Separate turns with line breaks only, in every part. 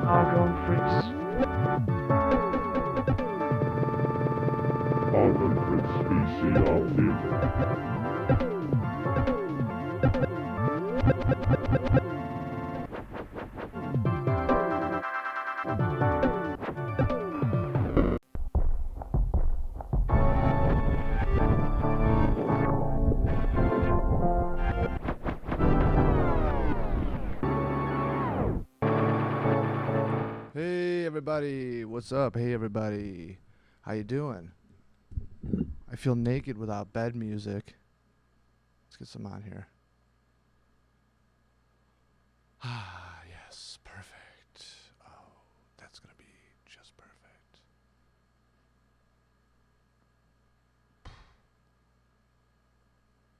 Argon Fritz.
Argon Fritz VCR theater.
Hey everybody, what's up? Hey everybody, how you doing? I feel naked without bed music. Let's get some on here. Ah, yes, perfect. Oh, that's gonna be just perfect.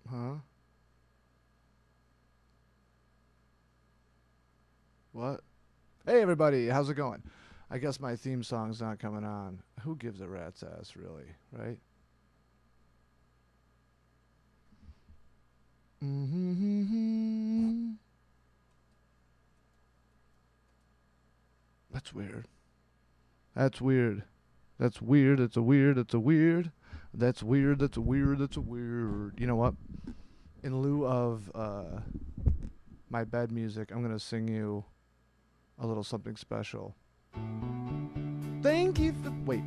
Huh? What? Hey everybody, how's it going? I guess my theme song's not coming on. Who gives a rat's ass, really, right? That's weird. That's weird. That's weird. It's a weird. It's a weird. That's weird. That's a weird. That's a weird. You know what? In lieu of my bed music, I'm gonna sing you a little something special. Thank you for... Wait.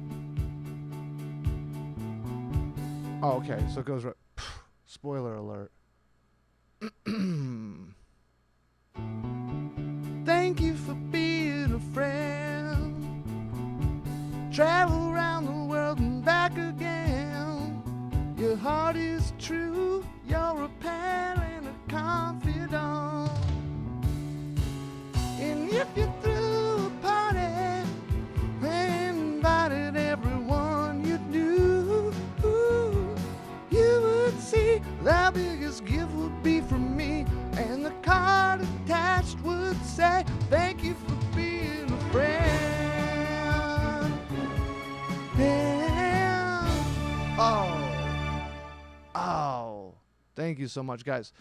Oh, okay. So it goes right... Spoiler alert. Thank you for being a friend. Travel around the world and back again. Your heart is true. You're a pal and a confidant. And if you threw a party and invited everyone you knew, you would see the biggest gift would be from me, and the card attached would say, thank you for being a friend. And oh, thank you so much, guys.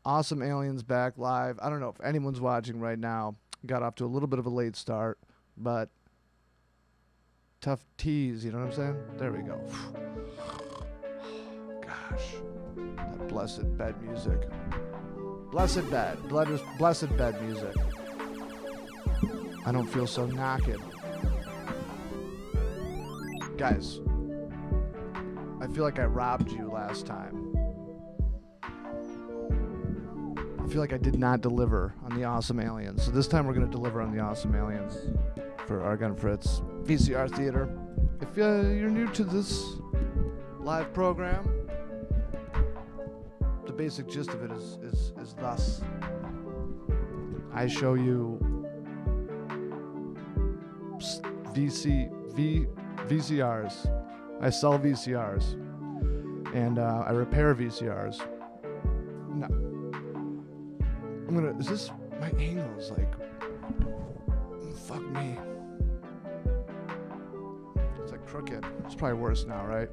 Awesome Aliens back live. I don't know if anyone's watching right now. Got off to a little bit of a late start, but tough tease, you know what I'm saying? There we go. Gosh, that blessed bed music. Blessed bed. Blessed bed music. I don't feel so knackered. Guys, I feel like I robbed you last time. I feel like I did not deliver on the Awesome Aliens. So this time we're going to deliver on the Awesome Aliens for Argon Fritz VCR Theater. If you're new to this live program, the basic gist of it is thus. I show you VCRs. I sell VCRs. And I repair VCRs. No. Is this, my angle's like, fuck me. It's like crooked. It's probably worse now, right?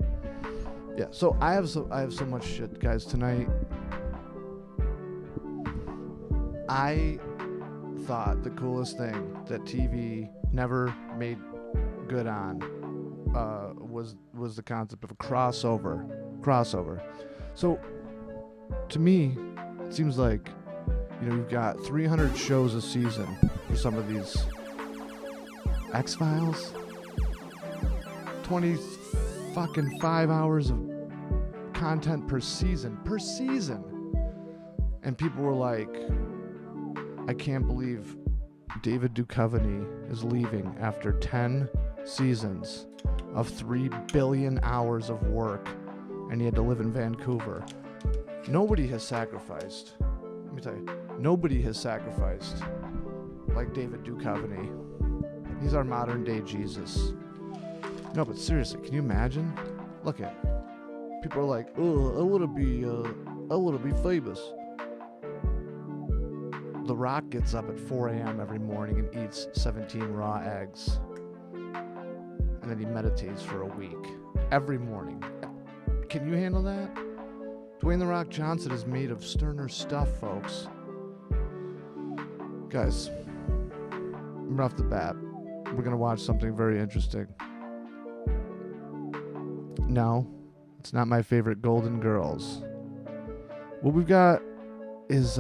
Yeah, so I have so much shit, guys, tonight. I thought the coolest thing that TV never made good on was the concept of a crossover. So, to me, it seems like, you know, you've got 300 shows a season for some of these. X-Files? 25 hours of content per season. And people were like, I can't believe David Duchovny is leaving after 10 seasons of 3 billion hours of work, and he had to live in Vancouver. Nobody has sacrificed let me tell you, nobody has sacrificed like David Duchovny. He's our modern day Jesus. No, but seriously, can you imagine? Look at people are like, oh, I want to be famous. The Rock gets up at 4 a.m. every morning and eats 17 raw eggs. And then he meditates for a week. Every morning. Can you handle that? Dwayne The Rock Johnson is made of sterner stuff, folks. Guys, right off the bat, we're going to watch something very interesting. No, it's not my favorite Golden Girls. What we've got is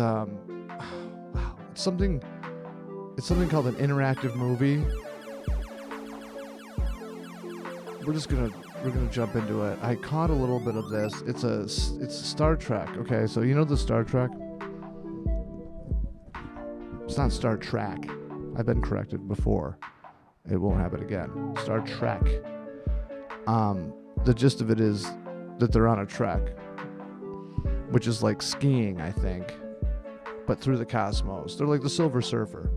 it's something called an interactive movie. We're gonna jump into it. I caught a little bit of this. It's Star Trek. Okay, so you know the Star Trek? It's not Star Trek. I've been corrected before. It won't happen again. Star Trek. The gist of it is that they're on a trek, which is like skiing, I think, but through the cosmos. They're like the Silver Surfer.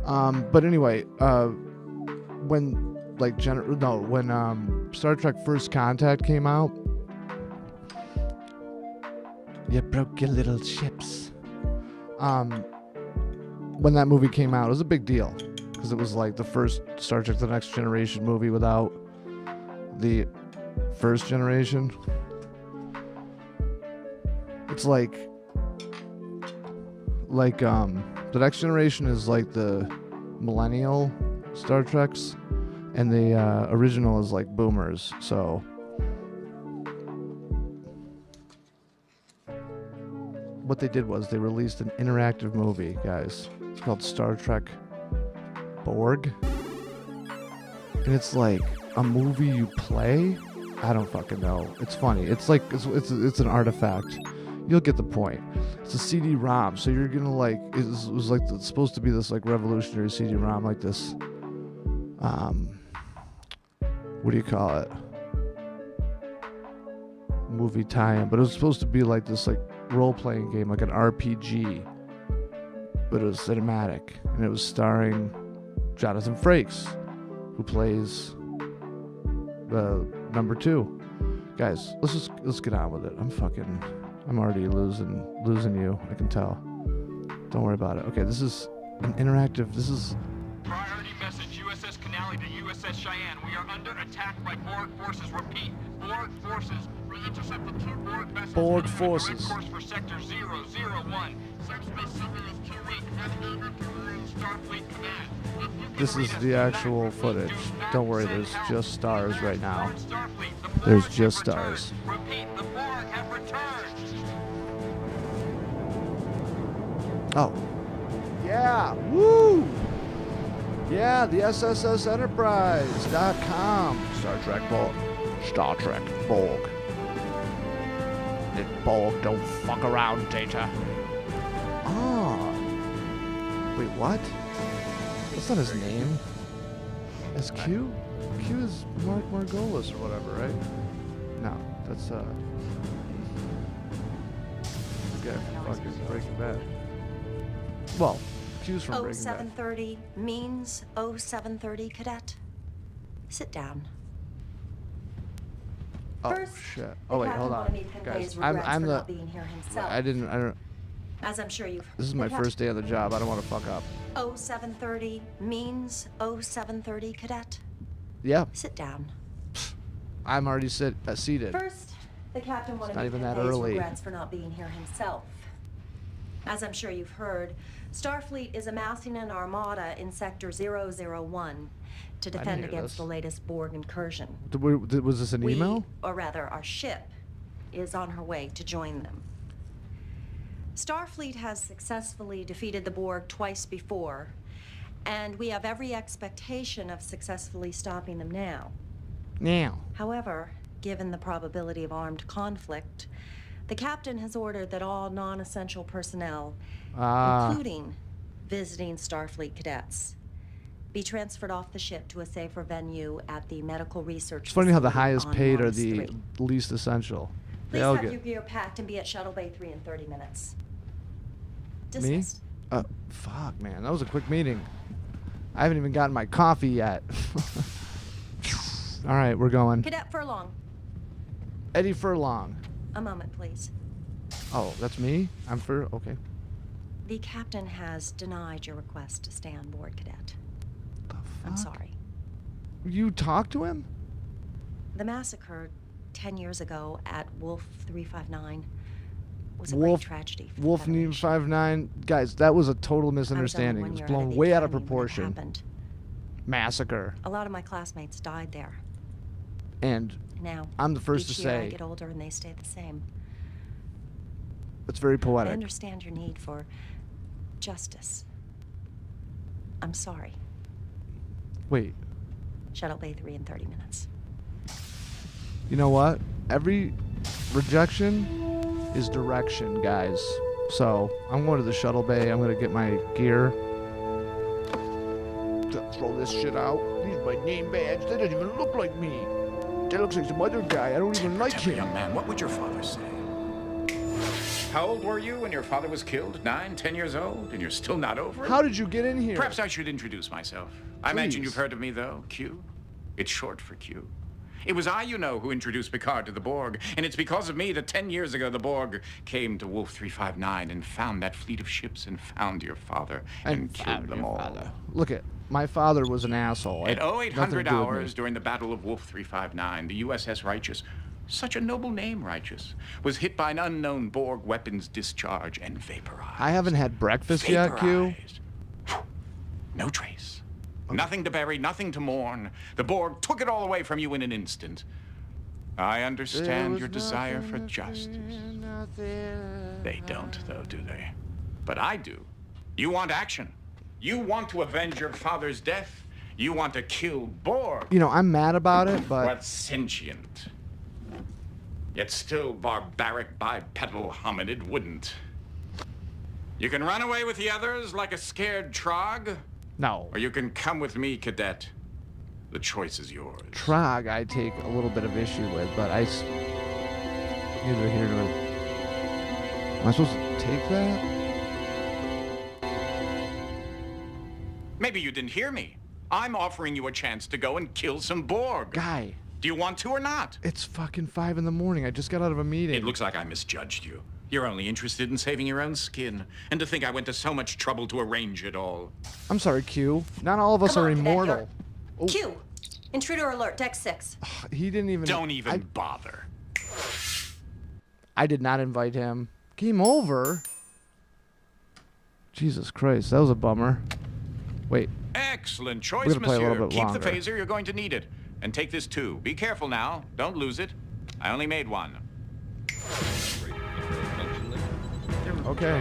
But anyway, when Star Trek First Contact came out, you broke your little ships. When that movie came out, it was a big deal because it was like the first Star Trek: The Next Generation movie without the first generation. It's like the Next Generation is like the millennial Star Treks, and the original is like boomers. So what they did was they released an interactive movie, guys. It's called Star Trek Borg, and it's like a movie you play. I don't fucking know. It's funny. It's like it's an artifact. You'll get the point. It's a CD-ROM, so you're gonna like. It was like it's supposed to be this like revolutionary CD-ROM, like this. What do you call it? Movie tie-in, but it was supposed to be like this like role-playing game, like an RPG, but it was cinematic, and it was starring Jonathan Frakes, who plays the number 2. Guys, let's get on with it. I'm already losing you. I can tell. Don't worry about it. Okay, this is an interactive. This is
priority message. USS Canale to USS Cheyenne. We are under attack by Borg forces. Repeat, Borg forces. We intercepted 2 Borg vessels.
Borg
heading
forces.
direct course for sector 001. Subspace signal is too weak. Heading over to Starfleet command.
This is the actual footage. Don't worry, there's just stars right now. There's just stars.
Repeat, the Borg have returned.
Oh. Yeah. Woo! Yeah, the SSS Enterprise.com. Star Trek Borg. Star Trek Borg. That Borg don't fuck around, Data. Oh. Wait, what? That's not his name. Is Q? Q is Mark Margolis or whatever, right? No, that's guy from fucking Breaking Bad. Well, Q's from Breaking Bad.
0730 means 0730, cadet. Sit down.
Oh
First,
shit. Oh wait, hold on, guys. I'm the. I don't.
As I'm sure you've.
This is my first day on the job. I don't want to fuck up.
0730 means 0730, cadet.
Yeah.
Sit down.
I'm already seated.
First, the captain wanted
not
me
even
to
that
convey his
early.
regrets for not being here himself. As I'm sure you've heard, Starfleet is amassing an armada in Sector 001 to defend against the latest Borg incursion.
Was this an email?
Or rather, our ship is on her way to join them. Starfleet has successfully defeated the Borg twice before, and we have every expectation of successfully stopping them now.
Now.
However, given the probability of armed conflict, the captain has ordered that all non-essential personnel, including visiting Starfleet cadets, be transferred off the ship to a safer venue at the medical research
It's funny how the
facility
highest
on
paid are
Mars
the
3.
least essential.
Please
They all
have
get.
your gear packed and be at Shuttle Bay 3 in 30 minutes. Dismissed.
Me? Fuck, man. That was a quick meeting. I haven't even gotten my coffee yet. All right, we're going.
Cadet Furlong.
Eddie Furlong.
A moment, please.
Oh, that's me? Okay.
The captain has denied your request to stay on board, Cadet.
The fuck?
I'm sorry.
You talked to him?
The massacre 10 years ago at Wolf 359 was a
Wolf-
great tragedy for the
Wolf
Federation.
59. Guys, that was a total
I was only
misunderstanding.
1
It was
year
blown
out of the
way out of
academy when it
proportion.
happened.
Massacre.
A lot of my classmates died there.
And
Now,
I'm the first
each
to
year I
say
get older and they stay the same.
it's very
I
poetic.
understand your need for justice. I'm sorry.
Wait,
Shuttle Bay 3 in 30 minutes.
you know what? Every rejection is direction, guys. So I'm going to the shuttle bay. I'm going to get my gear. Throw this shit out. These are my name badge. That doesn't even look like me. That looks like some other guy. I don't even like him.
Young man, what would your father say? How old were you when your father was killed? 9, 10 years old? And you're still not over it?
How did you get in here?
Perhaps I should introduce myself. I imagine
Please.
you've heard of me, though. Q. It's short for Q. It was I, you know, who introduced Picard to the Borg. And it's because of me that 10 years ago the Borg came to Wolf 359 and found that fleet of ships and found your father and killed them all.
Look at my father was an asshole.
At
Nothing to
0800
do with me.
hours during the Battle of Wolf 359, the USS Righteous, such a noble name, Righteous, was hit by an unknown Borg weapons discharge and vaporized.
I haven't had breakfast yet, Q.
Vaporized. No trace. Nothing to bury, nothing to mourn. The Borg took it all away from you in an instant. I understand your desire for justice. They don't, though, do they? But I do. You want action. You want to avenge your father's death. You want to kill Borg.
You know, I'm mad about it, but
What's sentient, yet still barbaric bipedal hominid wouldn't. You can run away with the others like a scared trog,
no.
or you can come with me, cadet. The choice is yours.
Trog I take a little bit of issue with, but neither here nor. Am I supposed to take that?
Maybe you didn't hear me. I'm offering you a chance to go and kill some Borg.
Guy,
Do you want to or not?
it's fucking 5 in the morning. I just got out of a meeting.
It looks like I misjudged you. You're only interested in saving your own skin. And to think I went to so much trouble to arrange it all.
I'm sorry, Q. Not all of us
Come
are
on, Cadet,
immortal. Oh,
Q! Intruder alert, deck 6.
he didn't even.
Don't even bother.
I did not invite him. Game over. Jesus Christ, that was a bummer. Wait,
Excellent choice,
We're gonna play a
monsieur.
little bit
Keep
longer.
the phaser, you're going to need it. And take this too. Be careful now. Don't lose it. I only made one.
okay.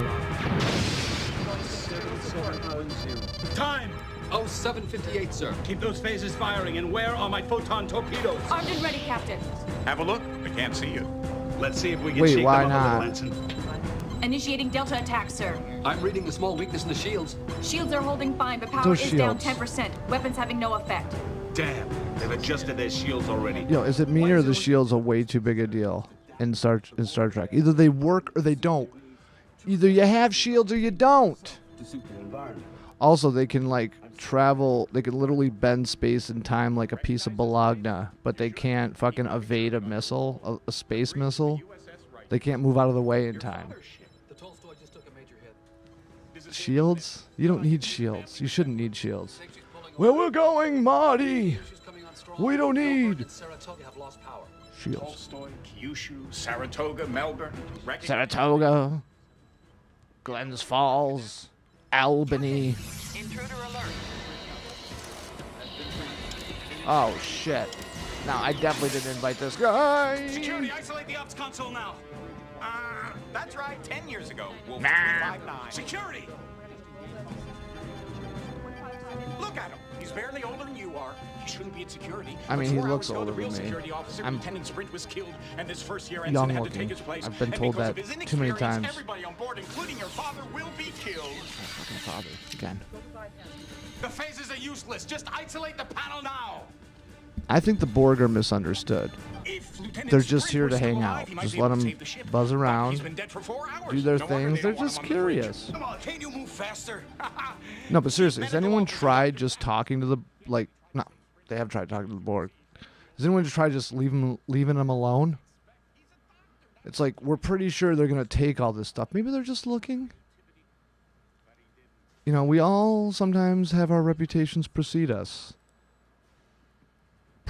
Time!
Oh, 7:58, sir.
Keep those phasers firing, and where are my photon torpedoes?
Armed and ready, Captain.
Have a look. I can't see you.
Let's see if we can
Wait,
shake
why
them up
not?
a little, Lanson.
Initiating Delta attack, sir.
I'm reading the small weakness in the shields.
Shields are holding fine, but power
Those
is down
shields.
10%. Weapons having no effect.
Damn, they've adjusted their shields already.
Yo, is it me or the shield's a way too big a deal in Star Trek? Either they work or they don't. Either you have shields or you don't. Also, they can like travel. They can literally bend space and time like a piece of Bologna, but they can't fucking evade a missile, a space missile. They can't move out of the way in time.
The Tolstoy just took a major hit.
Shields? You don't need shields. You shouldn't need shields. Where we're going, Marty?
She's coming on strong.
We don't need
And Saratoga have lost power.
shields.
Tolstoy, Kyushu, Saratoga, Melbourne.
Saratoga, Glens Falls, Albany.
Intruder alert.
Oh shit! No, I definitely didn't invite this guy.
Security, isolate the ops console now. That's right, 10 years ago. Wolf
Nah.
359. Security! Look at him. He's barely older than you are. He shouldn't be at security.
I mean,
But
he
4
looks
hours ago,
older
the real
than me.
security officer,
I'm
Lieutenant Sprint, was killed, and this first-year
young
ensign had to
looking.
take his place.
I've been
And
told
because
that
of his
too many
inexperience,
times.
Everybody on board, including your father, will be killed.
Fucking father again.
The phases are useless. Just isolate the panel now.
I think the Borg are misunderstood.
If Lieutenant
They're just
Sprint
here
were
to
still
hang
alive,
out.
he might
Just
be
let
able to
them
save the ship.
buzz
But
around,
he's been dead for 4 hours.
do their
No wonder
things.
they
They're
don't want
just
him on the bridge.
curious.
Come on, can't you move faster?
No, but seriously, has anyone tried just talking to the, like, no, they have tried talking to the Borg. Has anyone tried just leaving them alone? It's like, we're pretty sure they're going to take all this stuff. Maybe they're just looking. You know, we all sometimes have our reputations precede us.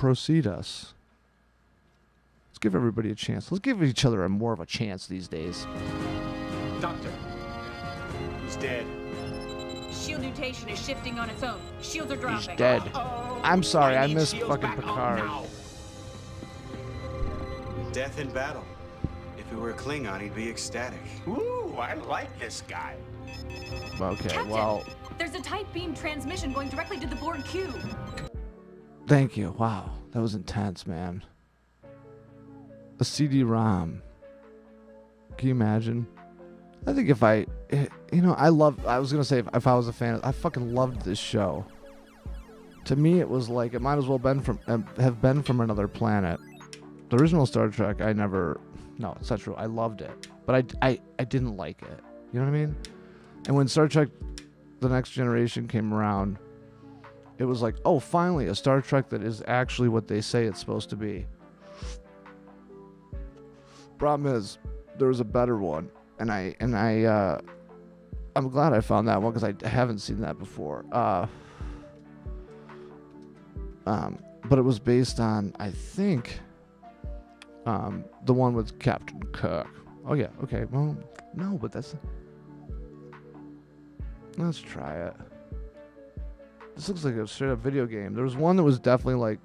Let's give everybody a chance. Let's give each other more of a chance these days.
Doctor, he's dead.
Shield mutation is shifting on its own. Shields are dropping.
He's dead. I'm sorry, I
need
missed
shields
fucking
back on
Picard.
now.
Death in battle. If he were a Klingon, he'd be ecstatic.
Ooh, I like this guy.
Okay,
Captain,
well,
there's a tight beam transmission going directly to the Borg cube.
thank you. Wow, that was intense, man. A CD-ROM. Can you imagine? I think if I was going to say if I was a fan, I fucking loved this show. To me, it was like, it might as well have been from another planet. The original Star Trek, no, it's not true. I loved it. But I didn't like it. You know what I mean? And when Star Trek The Next Generation came around, it was like, oh, finally, a Star Trek that is actually what they say it's supposed to be. Problem is, there was a better one, and I'm glad I found that one because I haven't seen that before. But it was based on, I think, the one with Captain Kirk. Oh yeah, okay. Well, no, but let's try it. This looks like a straight up video game. There was one that was definitely like,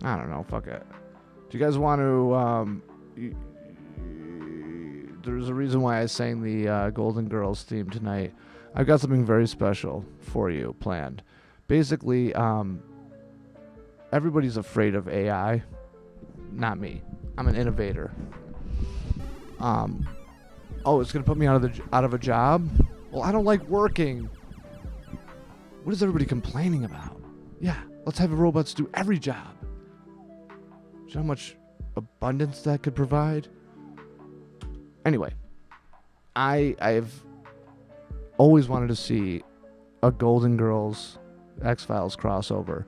I don't know, fuck it. Do you guys want to, there's a reason why I sang the Golden Girls theme tonight. I've got something very special for you planned. Basically, everybody's afraid of AI. Not me. I'm an innovator. Oh, it's gonna put me out of a job? Well, I don't like working. What is everybody complaining about? Yeah, let's have robots do every job. Do you know how much abundance that could provide? Anyway, I've always wanted to see a Golden Girls X-Files crossover.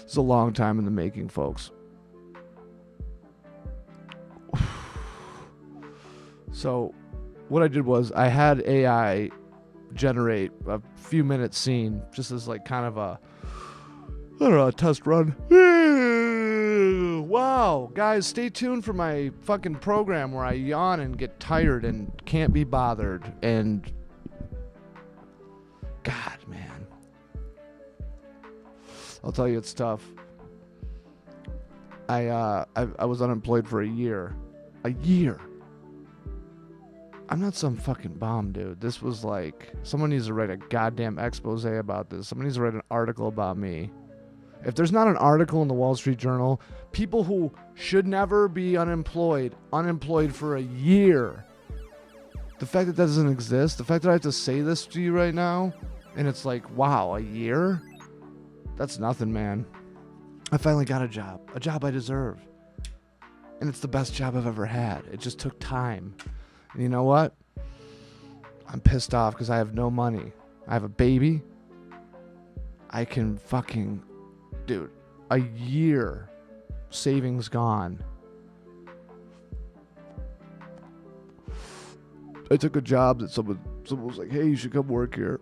It's a long time in the making, folks. So what I did was I had AI generate a few minute scene just as like kind of a, I don't know, a test run. Wow, guys, stay tuned for my fucking program where I yawn and get tired and can't be bothered. And God, man, I'll tell you, it's tough. I was unemployed for a year. A year. I'm not some fucking bomb, dude. This was like, someone needs to write a goddamn expose about this. Someone needs to write an article about me. If there's not an article in the Wall Street Journal, people who should never be unemployed for a year. The fact that doesn't exist, the fact that I have to say this to you right now, and it's like, wow, a year? That's nothing, man. I finally got a job I deserve. And it's the best job I've ever had. It just took time. And you know what? I'm pissed off because I have no money. I have a baby. I can fucking... Dude, a year savings gone. I took a job that someone was like, hey, you should come work here.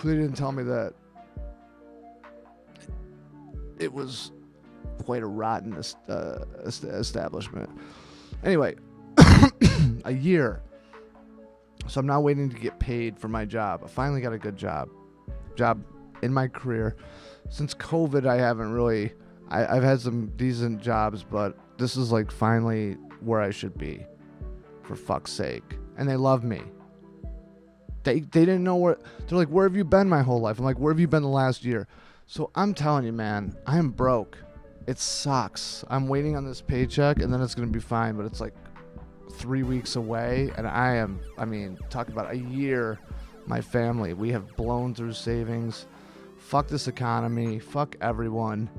They didn't tell me that. It was quite a rotten establishment. Anyway, a year. So I'm now waiting to get paid for my job. I finally got a good job in my career. Since COVID, I haven't really... I've had some decent jobs, but this is like finally where I should be. For fuck's sake. And they love me. They didn't know where... They're like, where have you been my whole life? I'm like, where have you been the last year? So I'm telling you, man, I'm broke. It sucks. I'm waiting on this paycheck, and then it's going to be fine. But it's like, 3 weeks away, and I mean, talk about a year. My family, we have blown through savings. Fuck this economy. Fuck everyone.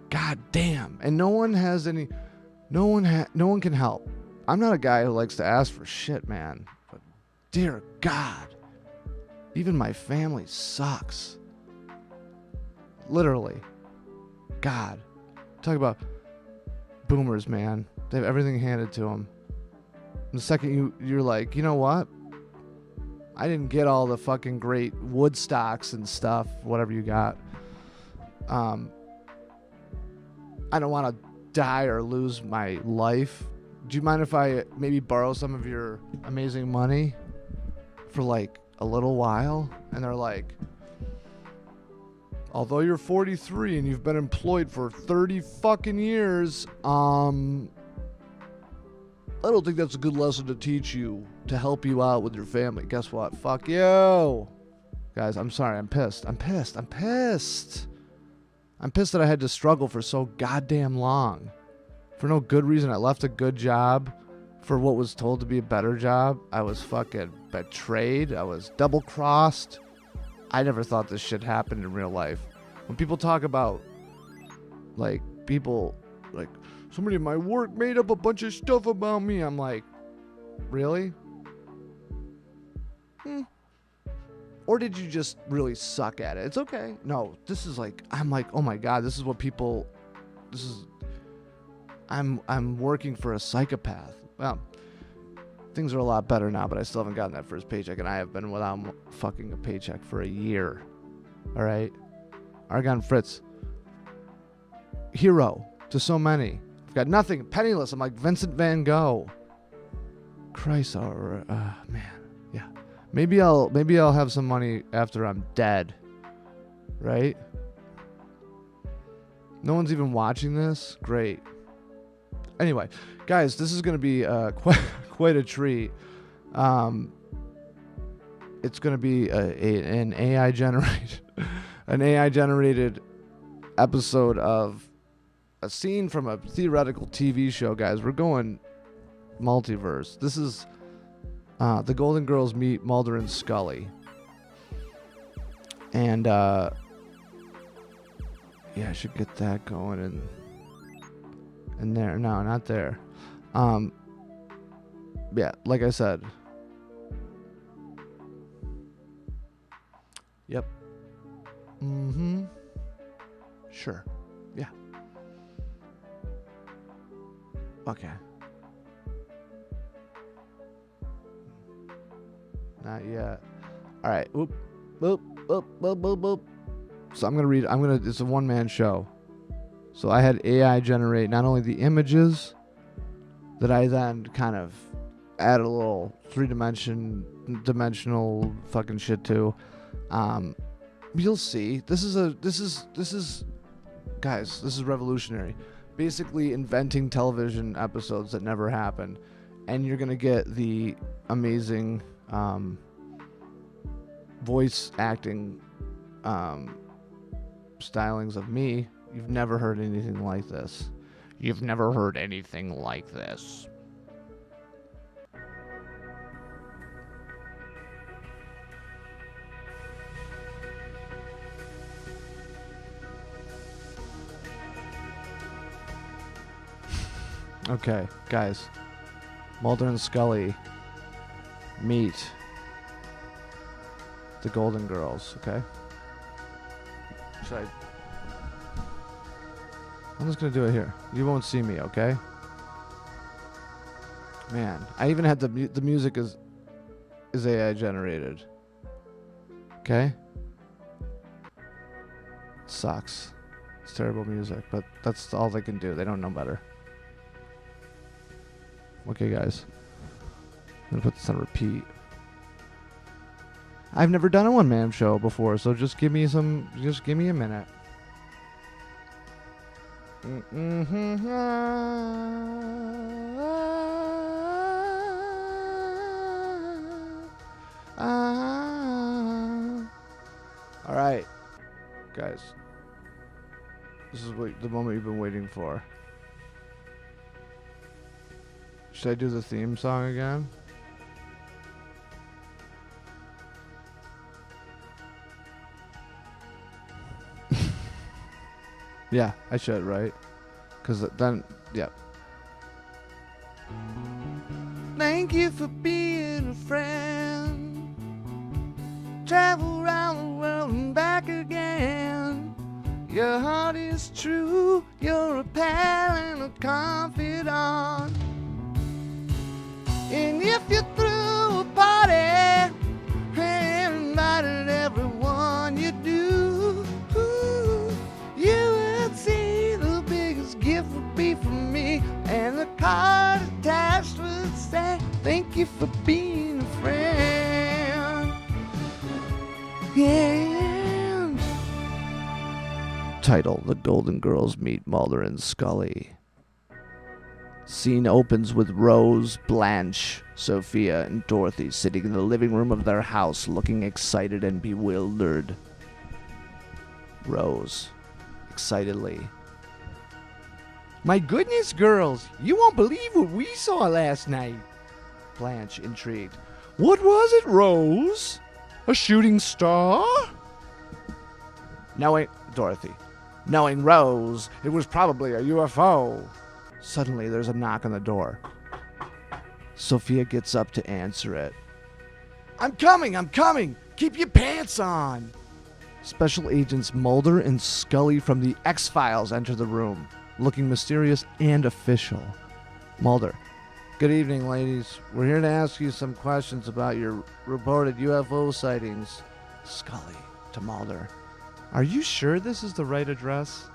God damn. And no one can help. I'm not a guy who likes to ask for shit, man. But dear God, even my family sucks. Literally. God. Talk about boomers, man. They have everything handed to them. And the second you're like, you know what? I didn't get all the fucking great Woodstocks and stuff, whatever you got. I don't want to die or lose my life. Do you mind if I maybe borrow some of your amazing money for like a little while? And they're like, although you're 43 and you've been employed for 30 fucking years, I don't think that's a good lesson to teach you to help you out with your family. Guess what? Fuck you. Guys, I'm sorry. I'm pissed. I'm pissed that I had to struggle for so goddamn long. For no good reason. I left a good job for what was told to be a better job. I was fucking betrayed. I was double-crossed. I never thought this shit happened in real life. When people talk about, like, people, like, somebody in my work made up a bunch of stuff about me. I'm like, really? Or did you just really suck at it? It's okay. No, this is like, I'm like, oh my God, this is what people, this is, I'm working for a psychopath. Well, things are a lot better now, but I still haven't gotten that first paycheck, and I have been without fucking a paycheck for a year. All right? Argon Fritz. Hero to so many. I've got nothing, penniless. I'm like Vincent Van Gogh. Christ, man, yeah. Maybe I'll have some money after I'm dead, right? No one's even watching this. Great. Anyway, guys, this is gonna be quite a treat. It's gonna be an AI generated episode of a scene from a theoretical TV show, guys. We're going multiverse. This is the Golden Girls meet Mulder and Scully. And yeah, I should get that going in there. No, not there. Yeah, like I said. Yep. Sure. Yeah. Okay. Not yet. All right. Whoop, whoop, whoop, whoop, whoop, whoop. So it's a one-man show. So I had AI generate not only the images that I then kind of add a little three-dimensional fucking shit to. You'll see. This is guys, this is revolutionary. Basically inventing television episodes that never happened, and you're gonna get the amazing voice acting stylings of me. You've never heard anything like this. You've never heard anything like this. Okay, guys. Mulder and Scully meet the Golden Girls, okay? I'm just gonna do it here. You won't see me, okay? Man, I even had the music is AI generated. Okay? It sucks. It's terrible music, but that's all they can do. They don't know better. Okay, guys. I'm gonna put this on repeat. I've never done a one-man show before, so just give me a minute. All right, guys. This is the moment you've been waiting for. Should I do the theme song again? Yeah, I should, right? Because then, yeah. Thank you for being a friend. Travel around the world and back again. Your heart is true. You're a pal and a confidant. And if you threw a party and invited everyone you do, you would see the biggest gift would be from me, and the card attached would say, thank you for being a friend. And title: The Golden Girls meet Mulder and Scully. Scene opens with Rose, Blanche, Sophia, and Dorothy sitting in the living room of their house looking excited and bewildered. Rose, excitedly. My goodness, girls, you won't believe what we saw last night. Blanche, intrigued. What was it, Rose? A shooting star? Dorothy. Knowing Rose, it was probably a UFO. Suddenly, there's a knock on the door. Sophia gets up to answer it. I'm coming! Keep your pants on! Special agents Mulder and Scully from the X-Files enter the room, looking mysterious and official. Mulder. Good evening, ladies. We're here to ask you some questions about your reported UFO sightings. Scully to Mulder. Are you sure this is the right address?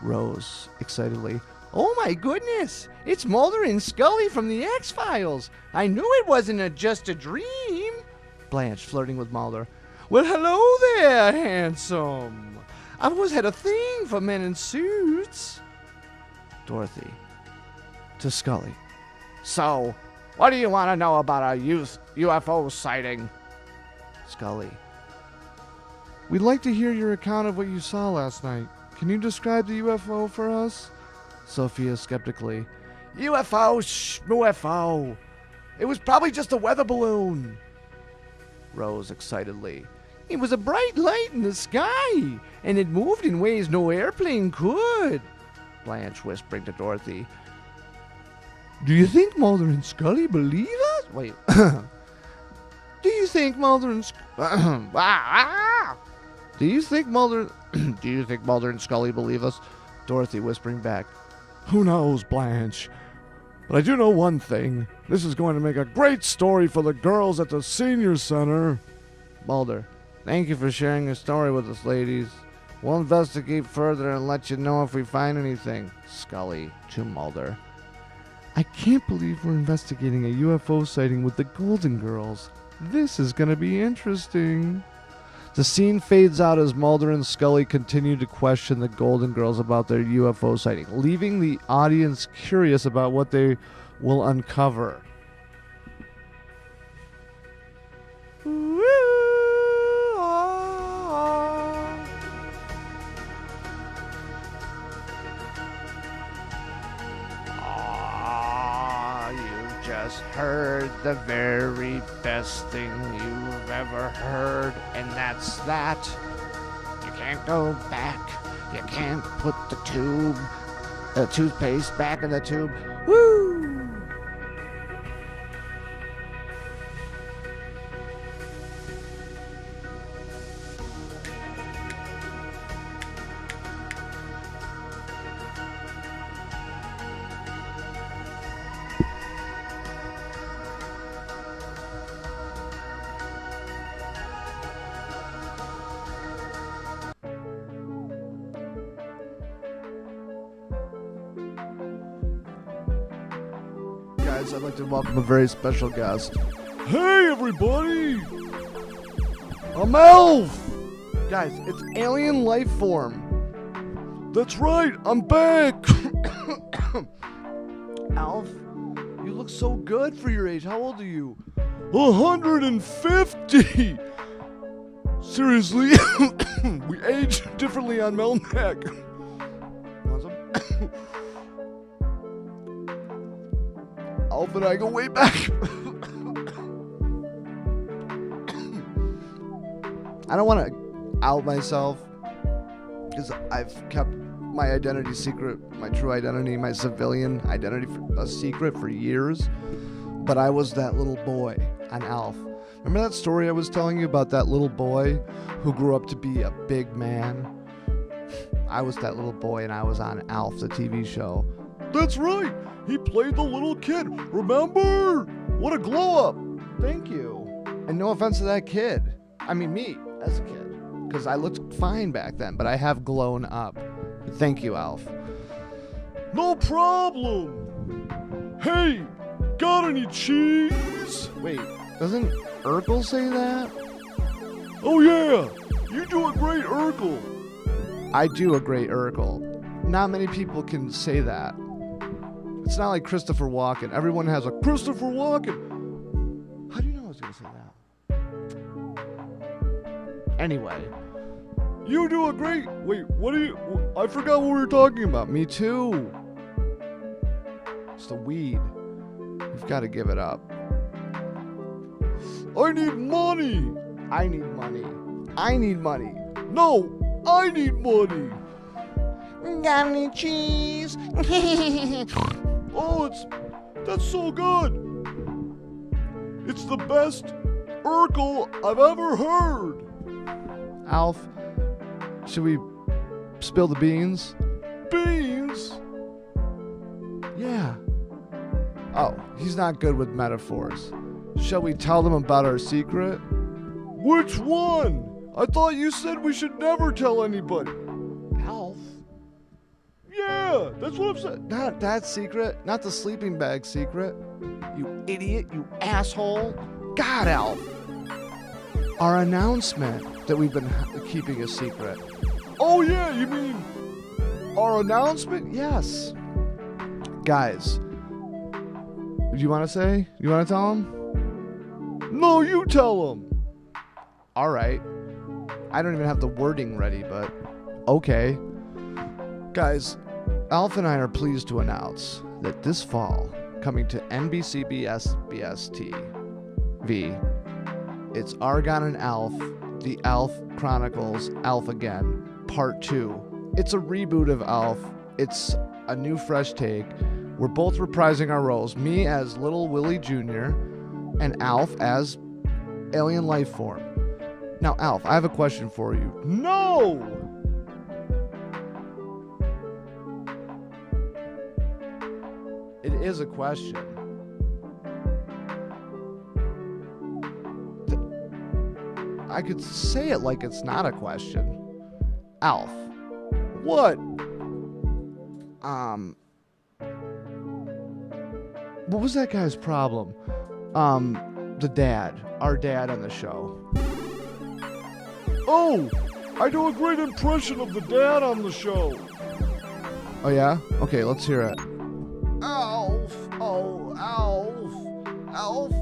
Rose, excitedly. Oh my goodness! It's Mulder and Scully from the X-Files! I knew it wasn't just a dream! Blanche, flirting with Mulder. Well, hello there, handsome! I've always had a thing for men in suits. Dorothy, to Scully. So, what do you want to know about a UFO sighting? Scully. We'd like to hear your account of what you saw last night. Can you describe the UFO for us? Sophia, skeptically. UFO, schmufo. It was probably just a weather balloon. Rose, excitedly. It was a bright light in the sky, and it moved in ways no airplane could. Blanche, whispering to Dorothy. Do you think Mulder and Scully believe us? Wait. Do you think Mulder and Do you think Mulder and Scully believe us? Dorothy, whispering back. Who knows, Blanche? But I do know one thing. This is going to make a great story for the girls at the senior center. Mulder. Thank you for sharing your story with us, ladies. We'll investigate further and let you know if we find anything. Scully to Mulder. I can't believe we're investigating a UFO sighting with the Golden Girls. This is going to be interesting. The scene fades out as Mulder and Scully continue to question the Golden Girls about their UFO sighting, leaving the audience curious about what they will uncover. You've just heard the very best thing you've ever heard, and that's that. You can't go back. You can't put the toothpaste back in the tube. Woo! Guys, I'd like to welcome a very special guest. Hey, everybody! I'm ALF! Guys, it's alien life form. That's right, I'm back! ALF, you look so good for your age. How old are you? 150! Seriously, we age differently on Melmac. Alf and I go way back. I don't want to out myself because I've kept my identity secret, my true identity, my civilian identity a secret for years. But I was that little boy on ALF. Remember that story I was telling you about that little boy who grew up to be a big man? I was that little boy and I was on ALF, the TV show. That's right! He played the little kid. Remember? What a glow up! Thank you. And no offense to that kid. I mean me, as a kid. Because I looked fine back then, but I have glown up. Thank you, ALF. No problem! Hey! Got any cheese? Wait, doesn't Urkel say that? Oh yeah! You do a great Urkel! I do a great Urkel. Not many people can say that. It's not like Christopher Walken. Everyone has a Christopher Walken. How do you know I was going to say that? Anyway. You do a great... Wait, what do you... I forgot what we were talking about. Me too. It's the weed. You've got to give it up. I need money. I need money. I need money. No, I need money. Got any cheese? Oh, that's so good. It's the best Urkel I've ever heard. Alf, should we spill the beans? Beans? Yeah. Oh, he's not good with metaphors. Shall we tell them about our secret? Which one? I thought you said we should never tell anybody. Alf? Yeah, that's what I'm saying. Not that secret. Not the sleeping bag secret. You idiot, you asshole. God, Alf. Our announcement that we've been keeping a secret. Oh yeah, you mean our announcement? Yes. Guys, do you want to say? You want to tell them? No, you tell them. All right. I don't even have the wording ready, but okay. Guys, Alf and I are pleased to announce that this fall, coming to NBCBS TV, it's Argon and Alf, the ALF Chronicles, Alf Again, Part 2. It's a reboot of ALF. It's a new fresh take. We're both reprising our roles. Me as Little Willie Jr. and Alf as Alien Life Form. Now, Alf, I have a question for you. No! It is a question. I could say it like it's not a question. Alf. What? What was that guy's problem? The dad. Our dad on the show. Oh! I do a great impression of the dad on the show. Oh yeah? Okay, let's hear it. Alf! Oh, Alf! Alf,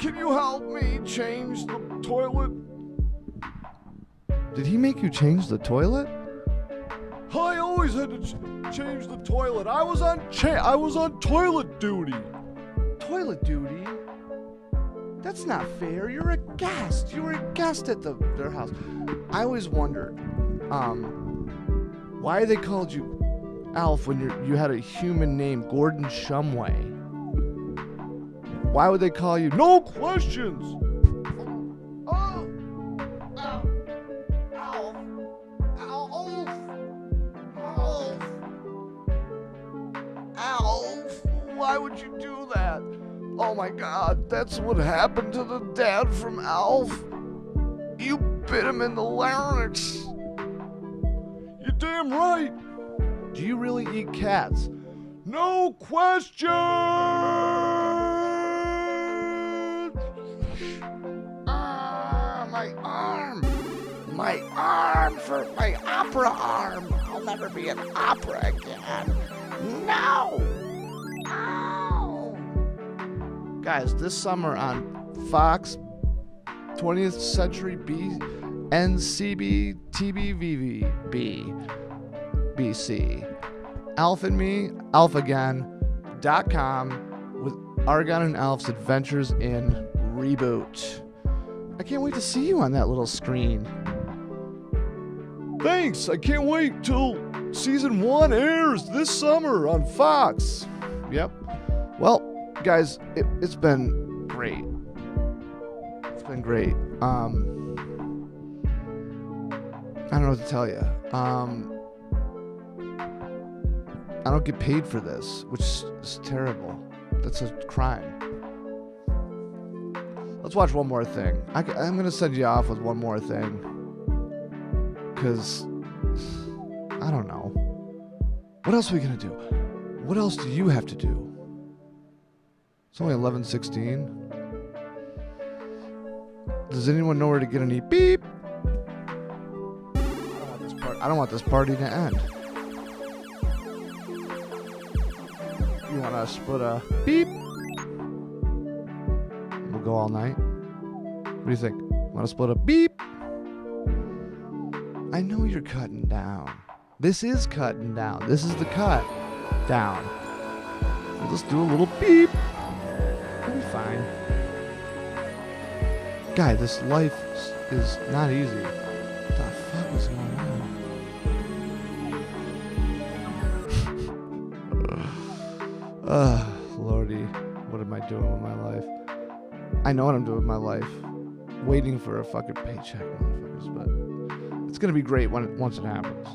can you help me change the toilet? Did he make you change the toilet? I always had to change the toilet. I was on toilet duty. Toilet duty? That's not fair. You're a guest. You were a guest at their house. I always wondered, why they called you Alf when you had a human name, Gordon Shumway. Why would they call you? No questions. Oh, Alf, Alf, Alf, Alf, Alf. Why would you do that? Oh my God, that's what happened to the dad from Alf. You bit him in the larynx. You're damn right. Do you really eat cats? No question! My arm! My arm for my opera arm! I'll never be an opera again. No! Ow! Guys, this summer on Fox 20th Century NCB TBVB BC. Alf and Me, AlfAgain.com. Argon and Alf's Adventures in Reboot. I can't wait to see you on that little screen. Thanks. I can't wait till season 1 airs this summer on Fox. Yep. Well, guys, it's been great. It's been great. I don't know what to tell you. I don't get paid for this, which is terrible. That's a crime. Let's watch one more thing. I'm going to send you off with one more thing. Because, I don't know. What else are we going to do? What else do you have to do? It's only 11:16. Does anyone know where to get any beep? I don't want this party to end. You want to split a beep? We'll go all night. What do you think? Want to split a beep? I know you're cutting down. This is cutting down. This is the cut down. We'll just do a little beep. It'll be fine. Guy, this life is not easy. What the fuck is going on? Lordy, what am I doing with my life? I know what I'm doing with my life. Waiting for a fucking paycheck, motherfuckers, but it's gonna be great once it happens.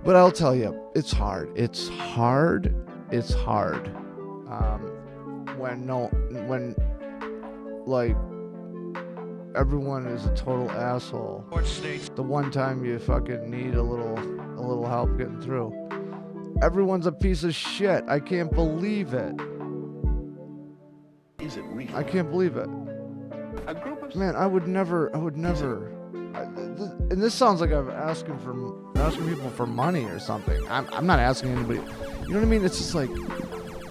But I'll tell you, it's hard. It's hard. It's hard. When like everyone is a total asshole. The one time you fucking need a little help getting through. Everyone's a piece of shit. I can't believe it.
Is it real?
I can't believe it. Man, I would never. And this sounds like I'm asking people for money or something. I'm not asking anybody. You know what I mean? It's just like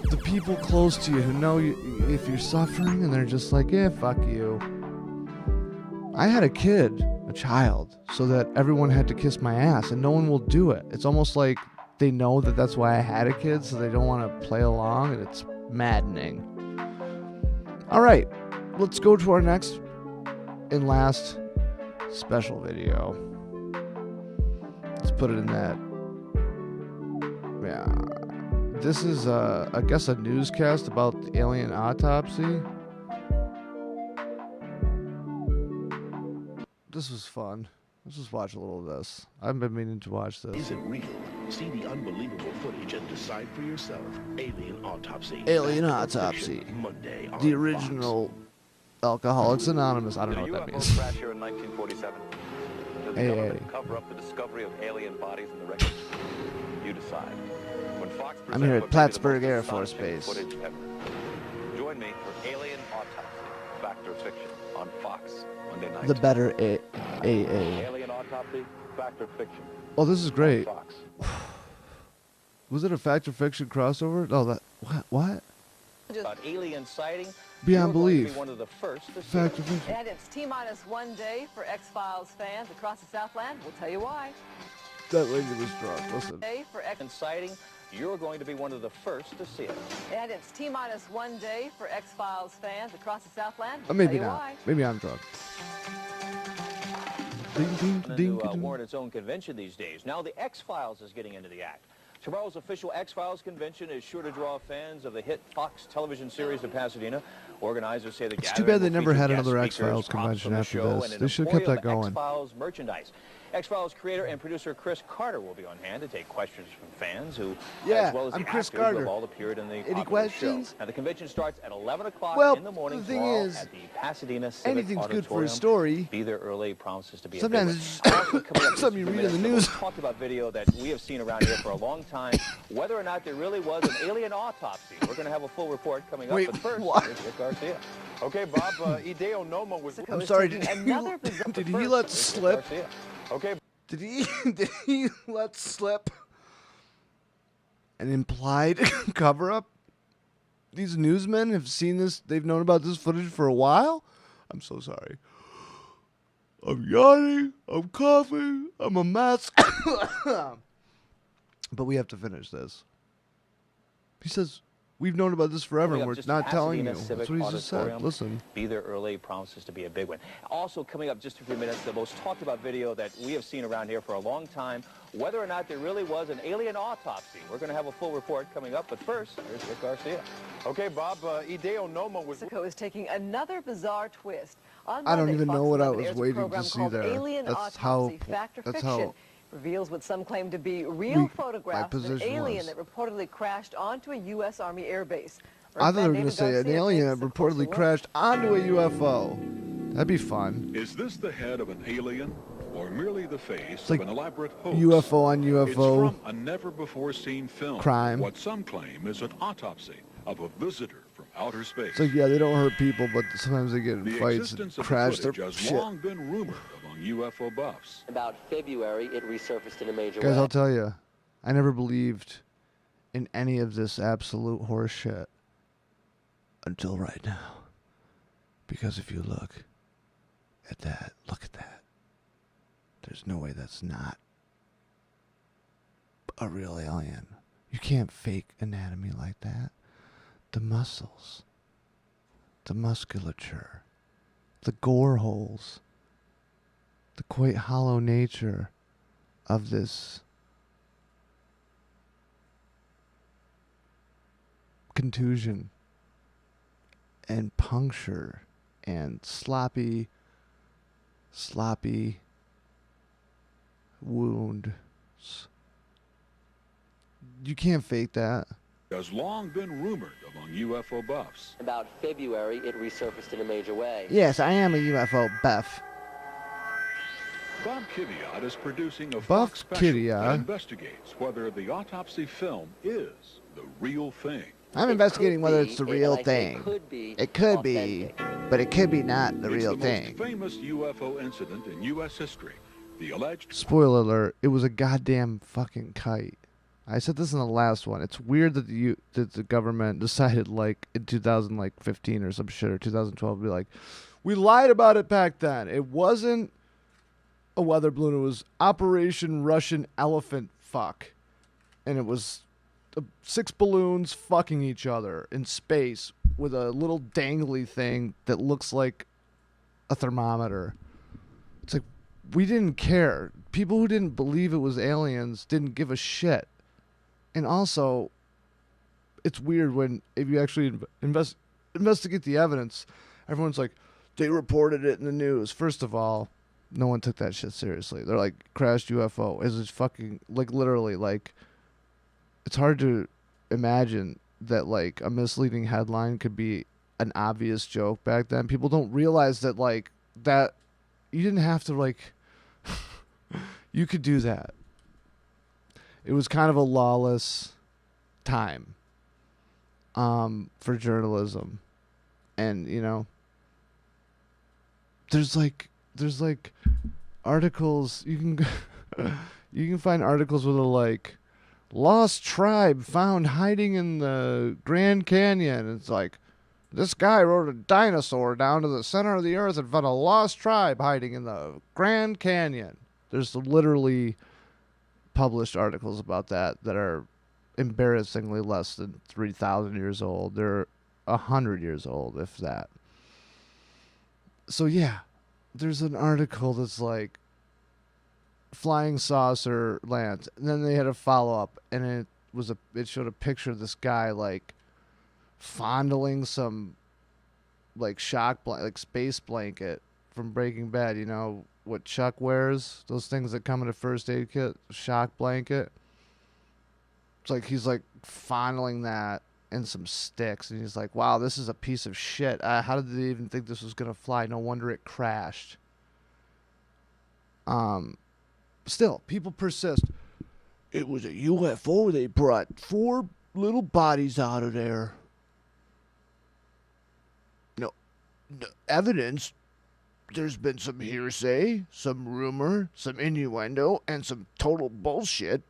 the people close to you who know you if you're suffering, and they're just like, yeah, fuck you. I had a child, so that everyone had to kiss my ass, and no one will do it. It's almost like they know that that's why I had a kid, so they don't want to play along, and it's maddening. All right, let's go to our next and last special video. Let's put it in that. Yeah, this is I guess a newscast about the alien autopsy. This was fun. Let's just watch a little of this. I've been meaning to watch this.
Is it real? See the unbelievable footage and decide for yourself. Alien Autopsy.
Alien Autopsy.
Monday on
the original
Fox.
Alcoholics Anonymous. I don't know what that means.
crash here in 1947. Did the government cover up the discovery of alien bodies in the wreckage? You decide. When Fox
I'm here at
presents
Plattsburgh
the
Air
most
Force
astonishing
Base.
footage ever. Join me for Alien Autopsy, Fact or Fiction, on Fox Monday night.
The better AA.
Alien Autopsy, Fact or Fiction.
Oh, this is great.
Fox.
Was it a Fact or Fiction crossover? Oh, that what?
About alien sighting.
Beyond
You're going to
belief.
be one of the first to see
Fact
it.
or Fiction.
And it's T-minus 1 day for X-Files fans across the Southland. We'll tell you why.
That lady was drunk. Listen.
Day for
Alien sighting. You're going to be one of the first to see it.
And it's T-minus 1 day for X-Files fans across the Southland. We'll
Maybe
tell you
not.
why.
Maybe I'm drunk. Ding, ding, ding,
To
ding.
warrant its own convention these days. Now the X-Files is getting into the act. Tomorrow's official X-Files convention is sure to draw fans of the hit Fox television series in Pasadena. Organizers say the
It's
gathering
too bad they
will
never
feature
had
guest
another
speakers,
X-Files
props
convention
from the
after
show,
this.
and an
They should have kept that
emporium of
going.
X-Files merchandise. X-Files creator and producer Chris Carter will be on hand to take questions from fans who,
Yeah,
as well as
I'm
the
Chris
actors
Carter.
who have all appeared in the
Any
popular
questions?
show. Now the convention starts at 11 o'clock
Well,
in the morning
the thing
tomorrow
is,
at the Pasadena Civic
anything's good for a
Auditorium.
story.
Be there early, promises to be
Sometimes
a big
it's
one. Also coming up in
something you
just a
read in the
minute,
news.
we'll talk about video that we have seen around here for a long time, whether or not there really was an alien autopsy. We're going to have a full report coming up,
Wait,
but first,
what?
here's Rick Garcia.
Okay, Bob, Ideo Noma was...
I'm sorry, did
Another
he let slip?
Garcia.
Okay,
Did he let slip an implied cover-up? These newsmen have seen this. They've known about this footage for a while. I'm so sorry. I'm yawning. I'm coughing. I'm a mess. But we have to finish this. He says, We've known about this forever, and
Coming
we're
up, just
not telling you.
Pasadena
That's
Civic
what he just said.
Auditorium.
Listen.
Be there early promises to be a big one. Also coming up just a few minutes, the most talked about video that we have seen around here for a long time, whether or not there really was an alien autopsy. We're going to have a full report coming up, but first, here's Rick Garcia.
Okay, Bob, Ideo Noma was...
Mexico is taking another bizarre twist. On
I don't
Monday,
even know
Fox
what I
11
was
airs a
waiting to
program
see
called
there.
Alien
That's
Autopsy,
how.
Fact or
That's
Fiction.
how.
Reveals what some claim to be real
My
photographs of an
position
alien
was.
that reportedly crashed onto a U.S. Army airbase.
I thought they were going
David
to say an
Garcia
alien
takes
that
a closer
reportedly
look.
crashed onto a UFO. That'd be fun.
Is this the head of an alien or merely the face
like
of an elaborate hoax?
UFO on
It's
UFO.
from a never-before-seen film.
Crime.
What some claim is an autopsy of a visitor from outer space.
It's like, yeah, they don't hurt people, but sometimes they get in
The
fights
existence
and
of
crash
the
their
footage has
shit.
long been rumored among UFO buffs.
About February, it resurfaced in a major
Guys,
way.
I'll tell you, I never believed in any of this absolute horse shit until right now. Because if you look at that, there's no way that's not a real alien. You can't fake anatomy like that. The muscles, the musculature, the gore holes, the quite hollow nature of this contusion and puncture and sloppy wounds. You can't fake that.
Has long been rumored among UFO buffs.
About February, it resurfaced in a major way.
Yes, I am a UFO buff.
Bob Kiviat is producing a
Buff
Fox special
Kiviat.
that investigates whether the autopsy film is the real thing.
I'm investigating whether it's the real
like,
thing. It could be, but it could be not the real
It's
thing.
the most famous UFO incident in U.S. history. The alleged...
Spoiler alert, it was a goddamn fucking kite. I said this in the last one. It's weird that the government decided like in 2015 or some shit or 2012 to be like, we lied about it back then. It wasn't a weather balloon. It was Operation Russian Elephant Fuck. And it was 6 balloons fucking each other in space with a little dangly thing that looks like a thermometer. It's like, we didn't care. People who didn't believe it was aliens didn't give a shit. And also, it's weird when, if you actually investigate the evidence, everyone's like, they reported it in the news. First of all, no one took that shit seriously. They're like, crashed UFO. It's fucking, like, literally, like, it's hard to imagine that, like, a misleading headline could be an obvious joke back then. People don't realize that, like, that you didn't have to, like, you could do that. It was kind of a lawless time for journalism. And, you know, there's like articles you can find articles with a like lost tribe found hiding in the Grand Canyon. It's like this guy rode a dinosaur down to the center of the earth and found a lost tribe hiding in the Grand Canyon. There's literally published articles about that are embarrassingly less than 3,000 years old. They're 100 years old, if that. So yeah, there's an article that's like flying saucer lands, and then they had a follow up, and it showed a picture of this guy like fondling some like space blanket from Breaking Bad. You know what Chuck wears? Those things that come in a first aid kit, shock blanket. It's like he's like fondling that and some sticks, and he's like, wow, this is a piece of shit. How did they even think this was gonna fly? No wonder it crashed. Still, people persist. It was a UFO. They brought 4 little bodies out of there. No evidence. There's been some hearsay, some rumor, some innuendo, and some total bullshit.